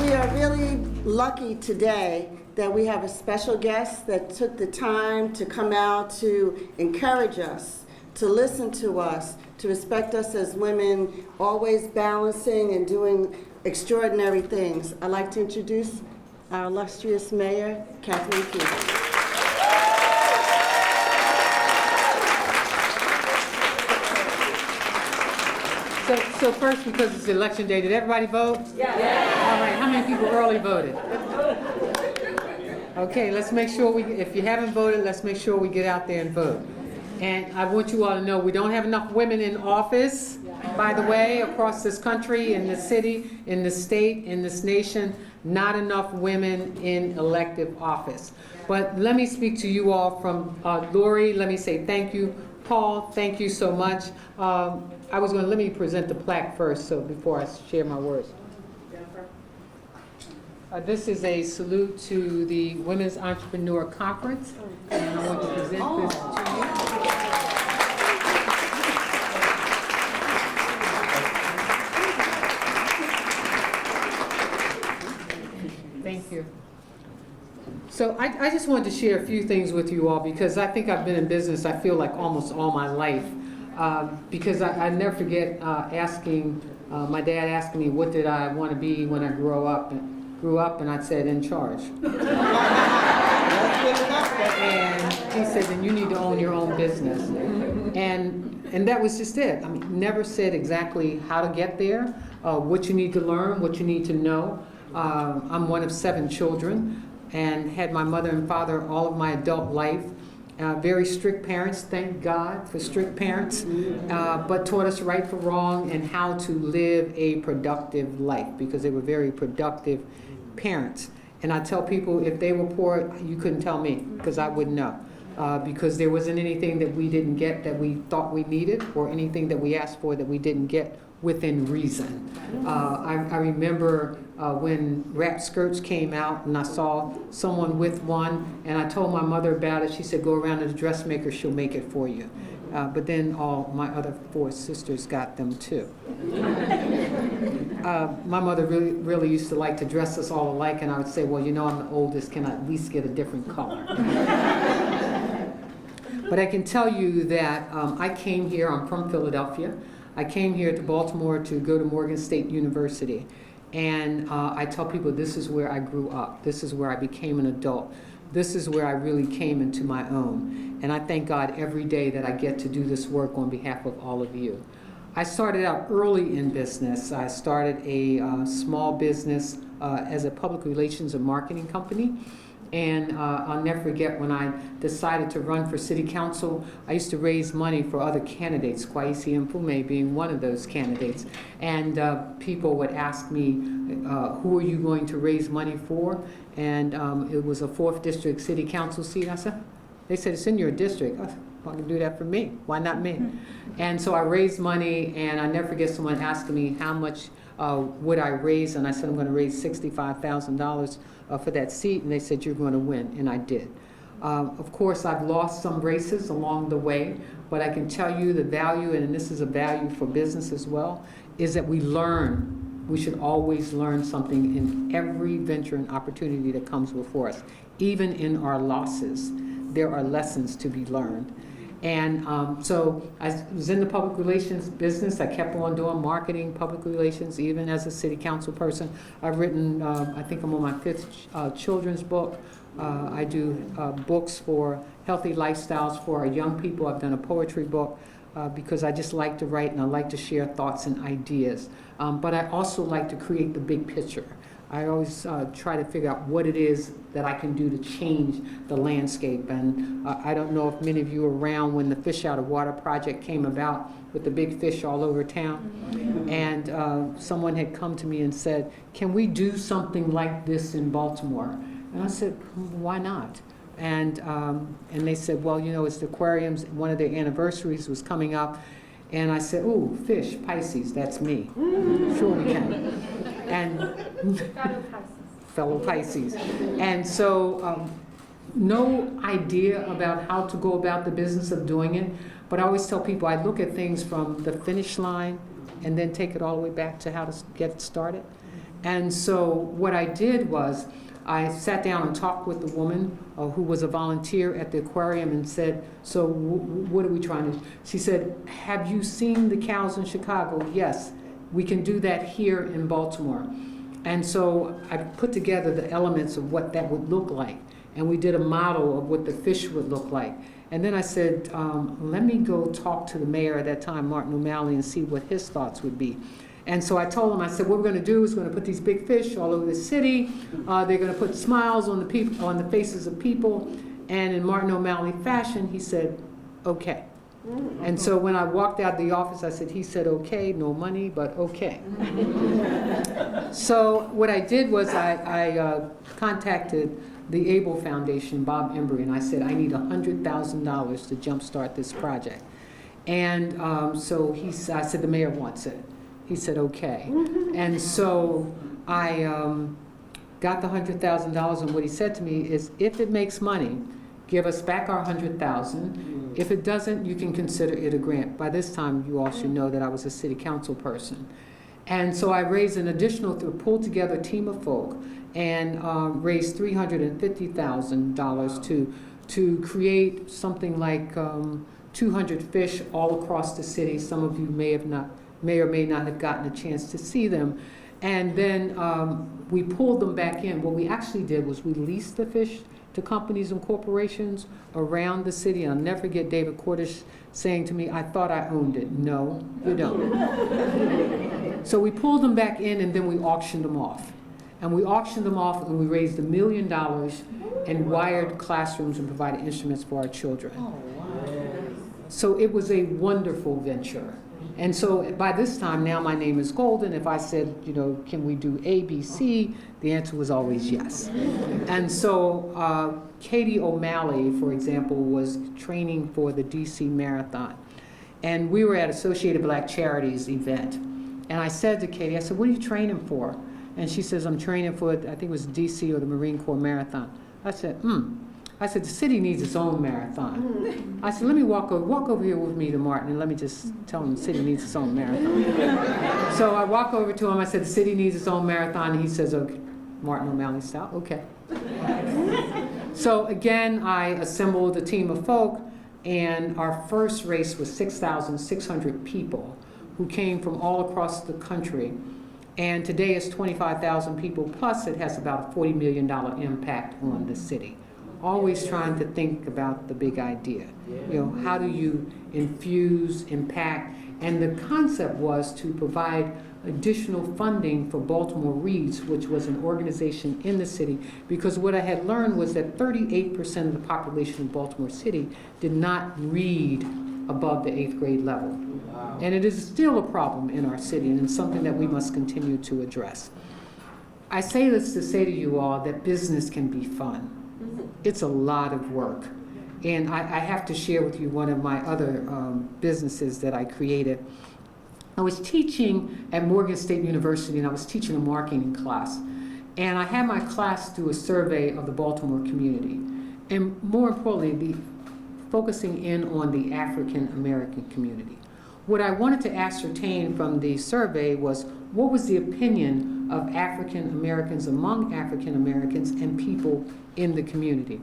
We are really lucky today that we have a special guest that took the time to come out to encourage us, to listen to us, to respect us as women, always balancing and doing extraordinary things. I'd like to introduce our illustrious mayor, Kathleen Keith. So first, because it's election day, did everybody vote? Yeah. All right, how many people early voted? Okay, let's make sure if you haven't voted, let's make sure we get out there and vote. And I want you all to know we don't have enough women in office, by the way, across this country, in this city, in this state, in this nation, not enough women in elective office. But let me speak to you all from Lori, let me say thank you. Paul, thank you so much. Let me present the plaque first, so before I share my words. This is a salute to the Women's Entrepreneur Conference, and I want to present this to you. Thank you. So I just wanted to share a few things with you all because I think I've been in business, I feel like almost all my life. Because I never forget my dad asking me what did I want to be when I grew up, and I said in charge. And he said, then you need to own your own business. And that was just it. I mean, never said exactly how to get there, what you need to learn, what you need to know. I'm one of 7 children and had my mother and father all of my adult life. Very strict parents, thank God for strict parents, but taught us right from wrong and how to live a productive life because they were very productive parents. And I tell people if they were poor, you couldn't tell me because I wouldn't know. Because there wasn't anything that we didn't get that we thought we needed or anything that we asked for that we didn't get within reason. I remember when wrap skirts came out and I saw someone with one and I told my mother about it. She said, go around to the dressmaker, she'll make it for you. But then all my other 4 sisters got them too. My mother really used to like to dress us all alike, and I would say, well, you know, I'm the oldest, can I at least get a different color? But I can tell you that I came here, I'm from Philadelphia. I came here to Baltimore to go to Morgan State University. And I tell people this is where I grew up. This is where I became an adult. This is where I really came into my own. And I thank God every day that I get to do this work on behalf of all of you. I started out early in business. I started a small business as a public relations and marketing company. And I'll never forget when I decided to run for city council, I used to raise money for other candidates, Kwesi Mfume being one of those candidates. And people would ask me, who are you going to raise money for? And it was a 4th district city council seat. They said, it's in your district. I said, well, I can do that for me. Why not me? And so I raised money, and I never forget someone asking me how much would I raise, and I said I'm going to raise $65,000 for that seat, and they said you're going to win, and I did. Of course, I've lost some races along the way, but I can tell you the value, and this is a value for business as well, is that we learn. We should always learn something in every venture and opportunity that comes before us. Even in our losses, there are lessons to be learned. And so I was in the public relations business. I kept on doing marketing, public relations, even as a city council person. I've written, I think I'm on my 5th children's book. I do books for healthy lifestyles for our young people. I've done a poetry book because I just like to write and I like to share thoughts and ideas. But I also like to create the big picture. I always try to figure out what it is that I can do to change the landscape. And I don't know if many of you were around when the Fish Out of Water project came about with the big fish all over town. And someone had come to me and said, can we do something like this in Baltimore? And I said, why not? And they said, well, you know, it's the aquariums, one of their anniversaries was coming up. And I said, ooh, fish, Pisces, that's me. Sure we can. And fellow Pisces. And so no idea about how to go about the business of doing it, but I always tell people I look at things from the finish line and then take it all the way back to how to get started. And so what I did was I sat down and talked with the woman who was a volunteer at the aquarium and said, so what are we trying to do? She said, have you seen the cows in Chicago? Yes, we can do that here in Baltimore. And so I put together the elements of what that would look like. And we did a model of what the fish would look like. And then I said, let me go talk to the mayor at that time, Martin O'Malley, and see what his thoughts would be. And so I told him, I said, what we're going to do is we're going to put these big fish all over the city. They're going to put smiles on the people, on the faces of people. And in Martin O'Malley fashion, he said, okay. And so when I walked out of the office, I said, he said, okay, no money, but okay. So what I did was I contacted the Able Foundation, Bob Embry, and I said, I need $100,000 to jumpstart this project. And so I said, the mayor wants it. He said, okay. And so I got the $100,000, and what he said to me is, if it makes money, give us back our $100,000. If it doesn't, you can consider it a grant. By this time, you all should know that I was a city council person. And so I raised an additional, pulled together a team of folk and raised $350,000 to create something like 200 fish all across the city. Some of you may or may not have gotten a chance to see them. And then we pulled them back in. What we actually did was we leased the fish to companies and corporations around the city. And I'll never forget David Cordish saying to me, I thought I owned it. No, you don't. So we pulled them back in, and then we auctioned them off. And we auctioned them off, and we raised $1 million and wired classrooms and provided instruments for our children. Oh, wow. So it was a wonderful venture. And so by this time, now my name is Golden. If I said, you know, can we do A, B, C, the answer was always yes. And so Katie O'Malley, for example, was training for the DC Marathon. And we were at Associated Black Charities event. And I said to Katie, I said, what are you training for? And she says, I'm training for, I think it was DC or the Marine Corps Marathon. I said, I said, the city needs its own marathon. I said, let me walk over here with me to Martin, and let me just tell him the city needs its own marathon. So I walk over to him, I said, the city needs its own marathon, and he says, okay, Martin O'Malley style, okay. So again, I assembled a team of folk, and our first race was 6,600 people who came from all across the country. And today it's 25,000 people, plus it has about a $40 million impact on the city. Always trying to think about the big idea. You know, how do you infuse, impact? And the concept was to provide additional funding for Baltimore Reads, which was an organization in the city, because what I had learned was that 38% of the population of Baltimore City did not read above the 8th grade level. Wow. And it is still a problem in our city, and it's something that we must continue to address. I say this to say to you all that business can be fun. It's a lot of work. And I have to share with you one of my other businesses that I created. I was teaching at Morgan State University, and I was teaching a marketing class. And I had my class do a survey of the Baltimore community. And more importantly, focusing in on the African American community. What I wanted to ascertain from the survey was, what was the opinion of African Americans among African Americans and people in the community?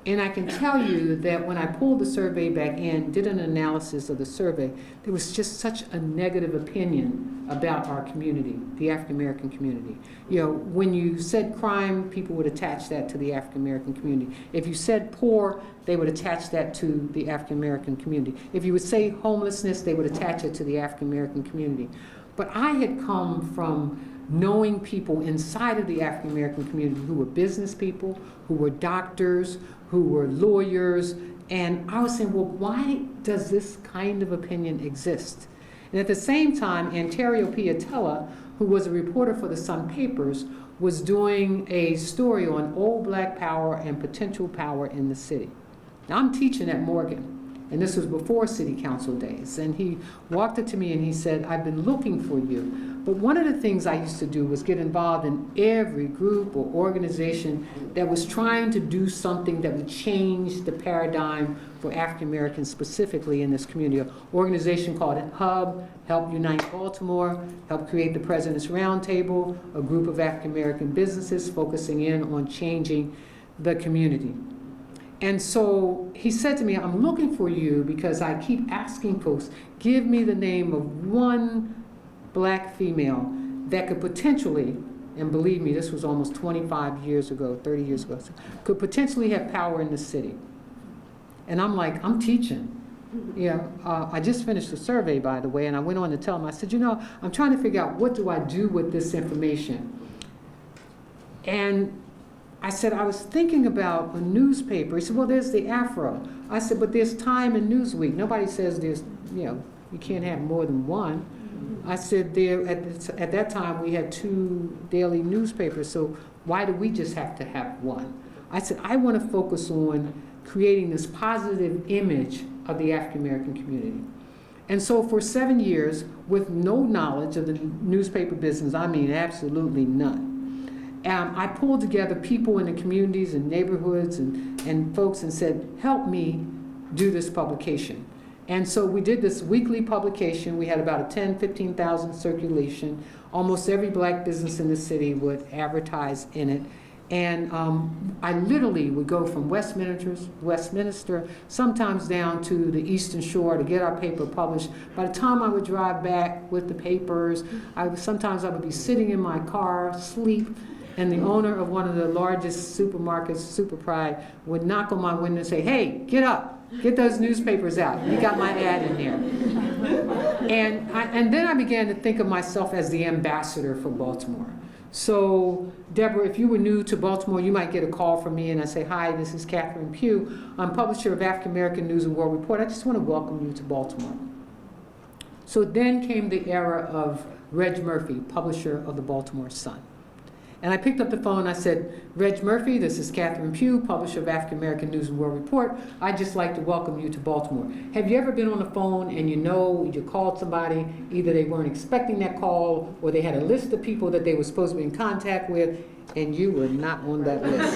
And I can tell you that when I pulled the survey back in, did an analysis of the survey, there was just such a negative opinion about our community, the African American community. You know, when you said crime, people would attach that to the African American community. If you said poor, they would attach that to the African American community. If you would say homelessness, they would attach it to the African American community. But I had come from knowing people inside of the African American community who were business people, who were doctors, who were lawyers, and I was saying, well, why does this kind of opinion exist? And at the same time, Ontario Piatella, who was a reporter for the Sun Papers, was doing a story on old black power and potential power in the city. Now, I'm teaching at Morgan, And this was before city council days. And he walked up to me and he said, I've been looking for you. But one of the things I used to do was get involved in every group or organization that was trying to do something that would change the paradigm for African Americans specifically in this community. An organization called HUB, Help Unite Baltimore, helped create the President's Roundtable, a group of African American businesses focusing in on changing the community. And so he said to me, I'm looking for you because I keep asking folks, give me the name of one black female that could potentially, and believe me, this was almost 25 years ago, 30 years ago, could potentially have power in the city. And I'm like, I'm teaching. I just finished the survey, by the way, and I went on to tell him, I said, I'm trying to figure out what do I do with this information. And I said, I was thinking about a newspaper. He said, well, there's the Afro. I said, but there's Time and Newsweek. Nobody says there's, you can't have more than one. I said, at that time we had 2 daily newspapers, so why do we just have to have one? I said, I want to focus on creating this positive image of the African American community. And so for 7 years, with no knowledge of the newspaper business, I mean absolutely none, I pulled together people in the communities and neighborhoods and folks and said, help me do this publication. And so we did this weekly publication. We had about a 10, 15,000 circulation. Almost every black business in the city would advertise in it. And I literally would go from Westminster, sometimes down to the Eastern Shore to get our paper published. By the time I would drive back with the papers, sometimes I would be sitting in my car, asleep, and the owner of one of the largest supermarkets, Super Pride, would knock on my window and say, hey, get up. Get those newspapers out. You got my ad in there. And then I began to think of myself as the ambassador for Baltimore. So, Deborah, if you were new to Baltimore, you might get a call from me and I say, hi, this is Catherine Pugh. I'm publisher of African American News and World Report. I just want to welcome you to Baltimore. So then came the era of Reg Murphy, publisher of the Baltimore Sun. And I picked up the phone and I said, Reg Murphy, this is Catherine Pugh, publisher of African American News and World Report. I'd just like to welcome you to Baltimore. Have you ever been on the phone and you called somebody, either they weren't expecting that call or they had a list of people that they were supposed to be in contact with and you were not on that list?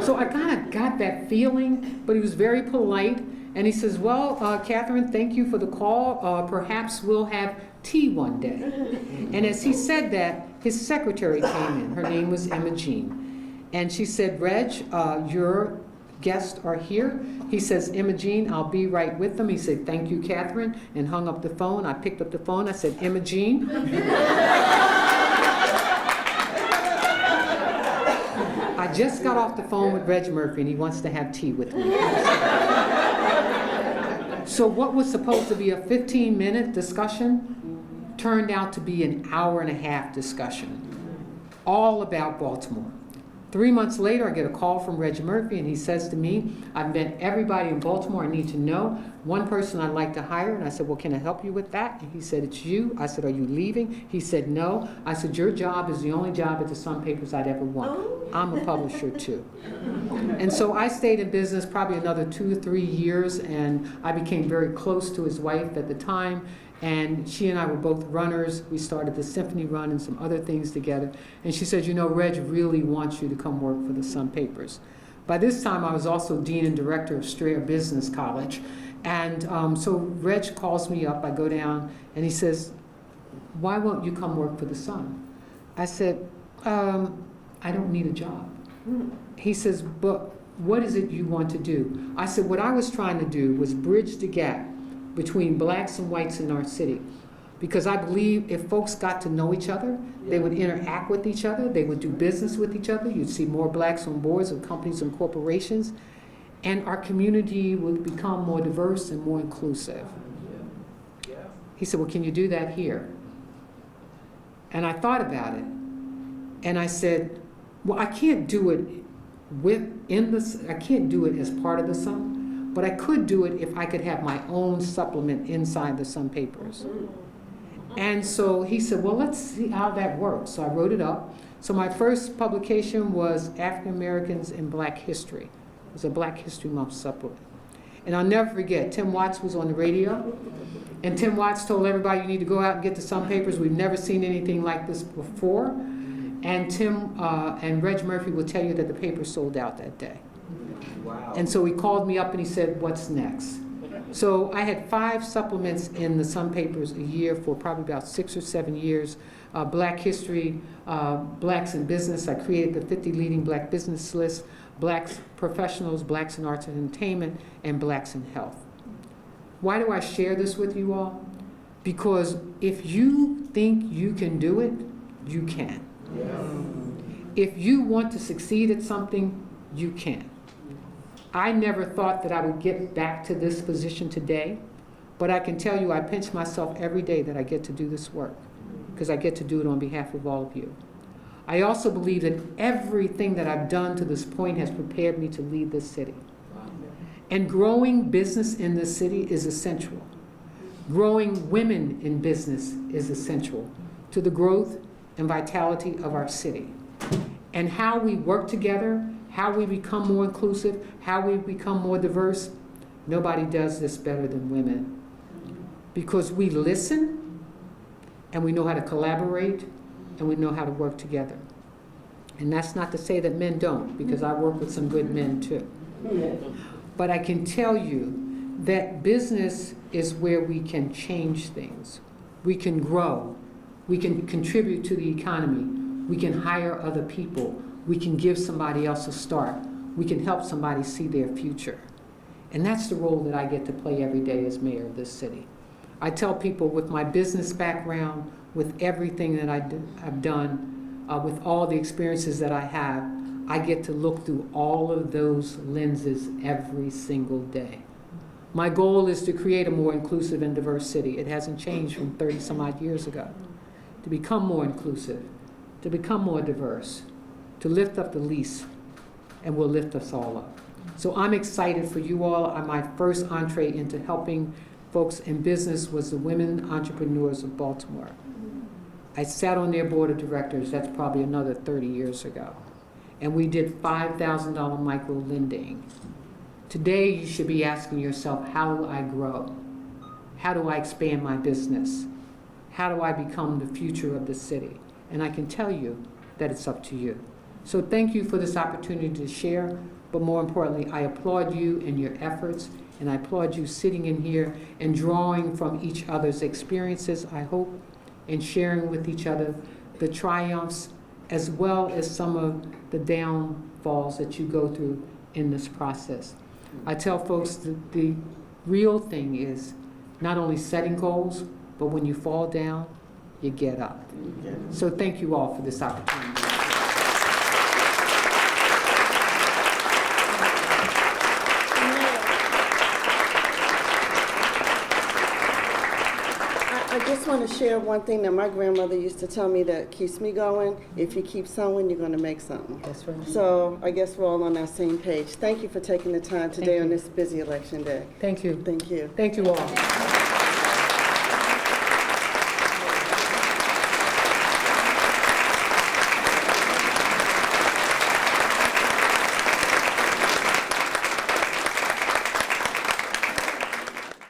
So I kind of got that feeling, but he was very polite. And he says, well, Catherine, thank you for the call. Perhaps we'll have tea one day. And as he said that, his secretary came in. Her name was Emma Jean. And she said, Reg, your guests are here. He says, Emma Jean, I'll be right with them. He said, thank you, Catherine, and hung up the phone. I picked up the phone. I said, Emma Jean. I just got off the phone with Reg Murphy, and he wants to have tea with me. So what was supposed to be a 15-minute discussion turned out to be an hour-and-a-half discussion, all about Baltimore. 3 months later, I get a call from Reg Murphy, and he says to me, I've met everybody in Baltimore I need to know. One person I'd like to hire. And I said, well, can I help you with that? And he said, it's you. I said, are you leaving? He said, no. I said, your job is the only job at the Sun Papers I'd ever want. I'm a publisher, too. And so I stayed in business probably another 2 or 3 years, and I became very close to his wife at the time. And she and I were both runners. We started the Symphony Run and some other things together. And she said, Reg really wants you to come work for the Sun Papers. By this time, I was also Dean and Director of Strayer Business College. And so Reg calls me up. I go down, and he says, why won't you come work for the Sun? I said, I don't need a job. He says, but what is it you want to do? I said, what I was trying to do was bridge the gap between blacks and whites in our city. Because I believe if folks got to know each other, they would interact with each other, they would do business with each other, you'd see more blacks on boards of companies and corporations, and our community would become more diverse and more inclusive. He said, well, can you do that here? And I thought about it, and I said, well, I can't do it I can't do it as part of the Sun, but I could do it if I could have my own supplement inside the Sun Papers. And so he said, well, let's see how that works. So I wrote it up. So my first publication was African Americans in Black History. It was a Black History Month supplement. And I'll never forget, Tim Watts was on the radio, and Tim Watts told everybody, you need to go out and get the Sun papers. We've never seen anything like this before. And Tim and Reg Murphy will tell you that the paper sold out that day. Wow. And so he called me up and he said, what's next? So I had 5 supplements in the Sun papers a year for probably about 6 or 7 years. Black history, blacks in business. I created the 50 leading black business list, blacks professionals, blacks in arts and entertainment, and blacks in health. Why do I share this with you all? Because if you think you can do it, you can. Yeah. If you want to succeed at something, you can. I never thought that I would get back to this position today, but I can tell you I pinch myself every day that I get to do this work, because I get to do it on behalf of all of you. I also believe that everything that I've done to this point has prepared me to lead this city. And growing business in this city is essential. Growing women in business is essential to the growth and vitality of our city. And how we work together, how we become more inclusive, how we become more diverse, nobody does this better than women. Because we listen, and we know how to collaborate, and we know how to work together. And that's not to say that men don't, because I work with some good men too. But I can tell you that business is where we can change things. We can grow. We can contribute to the economy. We can hire other people. We can give somebody else a start. We can help somebody see their future. And that's the role that I get to play every day as mayor of this city. I tell people with my business background, with everything that I've done, with all the experiences that I have, I get to look through all of those lenses every single day. My goal is to create a more inclusive and diverse city. It hasn't changed from 30 some odd years ago. To become more inclusive, to become more diverse, to lift up the least, and will lift us all up. So I'm excited for you all. My first entree into helping folks in business was the Women Entrepreneurs of Baltimore. I sat on their board of directors, that's probably another 30 years ago. And we did $5,000 micro lending. Today you should be asking yourself, how do I grow? How do I expand my business? How do I become the future of the city? And I can tell you that it's up to you. So thank you for this opportunity to share, but more importantly, I applaud you in your efforts, and I applaud you sitting in here and drawing from each other's experiences, I hope, and sharing with each other the triumphs as well as some of the downfalls that you go through in this process. I tell folks that the real thing is not only setting goals, but when you fall down, you get up. So thank you all for this opportunity. I just want to share one thing that my grandmother used to tell me that keeps me going. If you keep sewing, you're going to make something. That's right. So I guess we're all on that same page. Thank you for taking the time today on this busy election day. Thank you. Thank you. Thank you all.